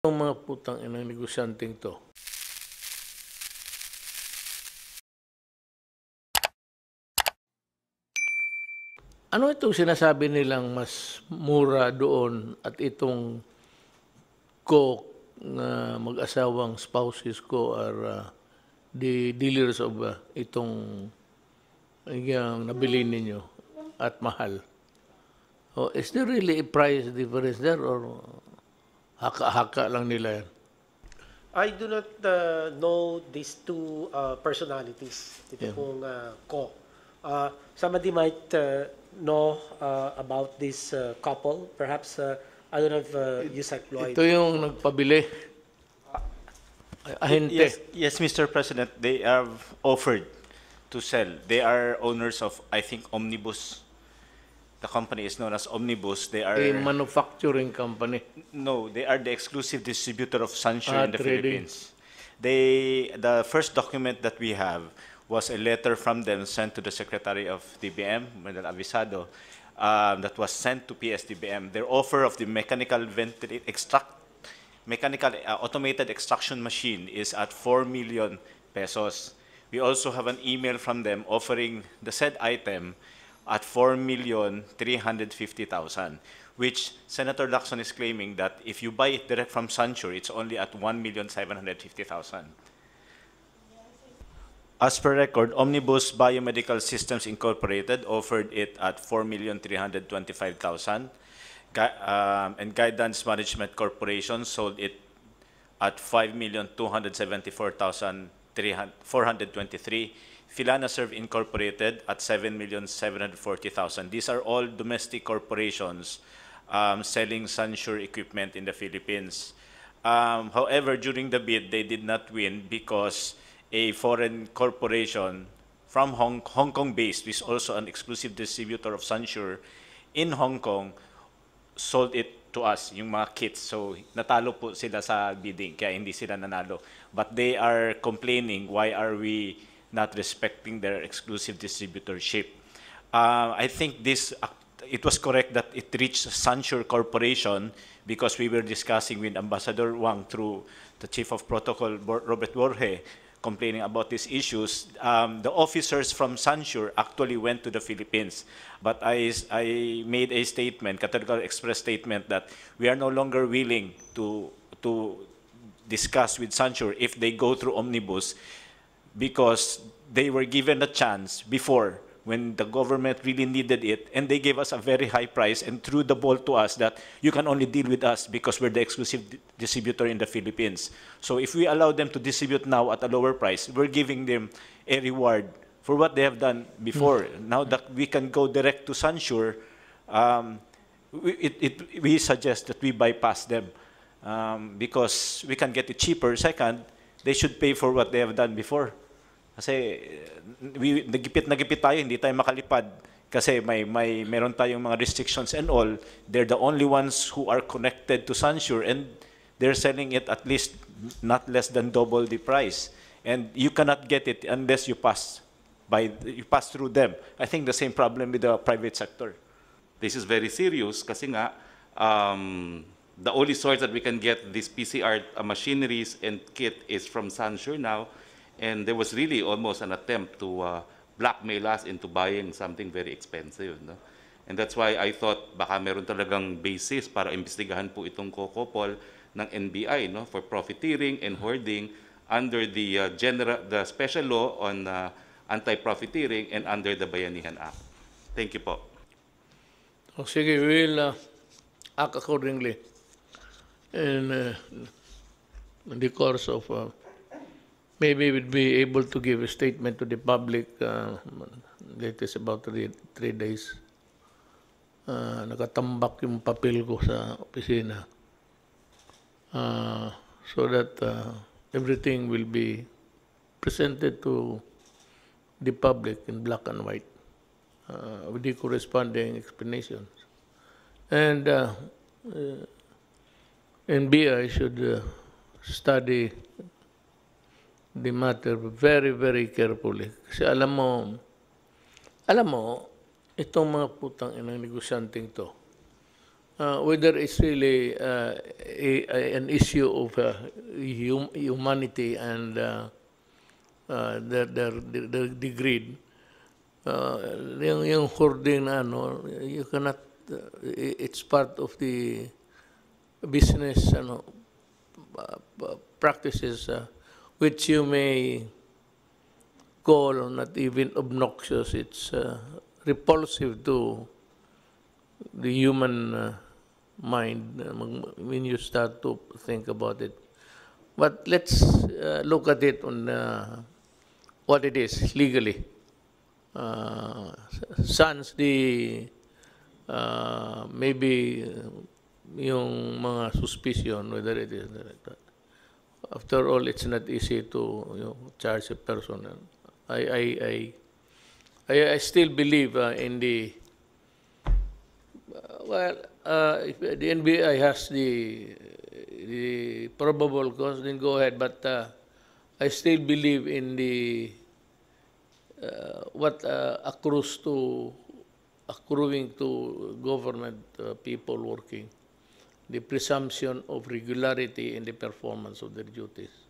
Ang mga putang inang negosyanteng to. Ano itong sinasabi nilang mas mura doon at itong ko na mag-asawang spouses ko are the dealers of itong yung nabili ninyo at mahal? Oh, is there really a price difference there or haka-haka lang nila yan? I do not know these two personalities. Ito pong Ko. Somebody might know about this couple. Perhaps, I don't know if Yusek Lloyd. Ito yung nagpabili. Ahente. Yes, Mr. President, they have offered to sell. They are owners of, I think, Omnibus. The company is known as Omnibus. They are A manufacturing company. no, they are the exclusive distributor of Sunsure in the trading. Philippines. The first document that we have was a letter from them sent to the Secretary of DBM, Manuel Avisado, that was sent to PSDBM. Their offer of the mechanical automated extraction machine is at 4 million pesos. We also have an email from them offering the said item at 4,350,000, which Senator Lacson is claiming that if you buy it direct from Sunsure, it's only at 1,750,000. As per record, Omnibus Biomedical Systems Incorporated offered it at 4,325,000, and Guidance Management Corporation sold it at 5,274,423. Filanaserve Incorporated at 7,740,000. These are all domestic corporations selling Sunsure equipment in the Philippines. However, during the bid, they did not win because a foreign corporation from Hong Kong-based, which is also an exclusive distributor of Sunsure in Hong Kong, sold it to us, yung mga kits. So, natalo po sila sa bidding, kaya hindi sila nanalo. But they are complaining, why are we not respecting their exclusive distributorship? I think it was correct that it reached Sunsure Corporation because we were discussing with Ambassador Wang through the Chief of Protocol, Robert Borge, complaining about these issues. The officers from Sunsure actually went to the Philippines, but I made a statement, categorical express statement, that we are no longer willing to discuss with Sunsure if they go through Omnibus, because they were given a chance before when the government really needed it, and they gave us a very high price and threw the ball to us that you can only deal with us because we're the exclusive distributor in the Philippines. So if we allow them to distribute now at a lower price, we're giving them a reward for what they have done before. Now that we can go direct to Sunsure, we suggest that we bypass them because we can get it cheaper. Second, they should pay for what they have done before. Kasi nagipit tayo, hindi tayo makalipad kasi meron tayong mga restrictions and all. They're the only ones who are connected to Sunsure, and they're selling it at least not less than double the price. And you cannot get it unless you pass through them. I think the same problem with the private sector. This is very serious kasi nga the only source that we can get these PCR machineries and kit is from Sunsure now. And there was really almost an attempt to blackmail us into buying something very expensive. No? And that's why I thought baka meron talagang basis para imbestigahan po itong kokopol ng NBI, no, for profiteering and hoarding under the special law on anti-profiteering and under the Bayanihan Act. Thank you po. O sige, we will act accordingly in the course of maybe we'll be able to give a statement to the public latest about 3 days. Nakatambak yung papel ko sa opisina so that everything will be presented to the public in black and white with the corresponding explanations. And NBI should study the matter very, very carefully. Kasi alam mo, itong mga putang inang negosyanteng to, whether it's really an issue of humanity and the greed. Yung hoarding na ano, you cannot, it's part of the business practices which you may call not even obnoxious. It's repulsive to the human mind when you start to think about it. But let's look at it on what it is legally. Sans the maybe yung mga suspicion whether it is that. After all, it's not easy to charge a person. I still believe in the if the NBI has the probable cause, then go ahead. But I still believe in the what accruing to government people working, the presumption of regularity in the performance of their duties.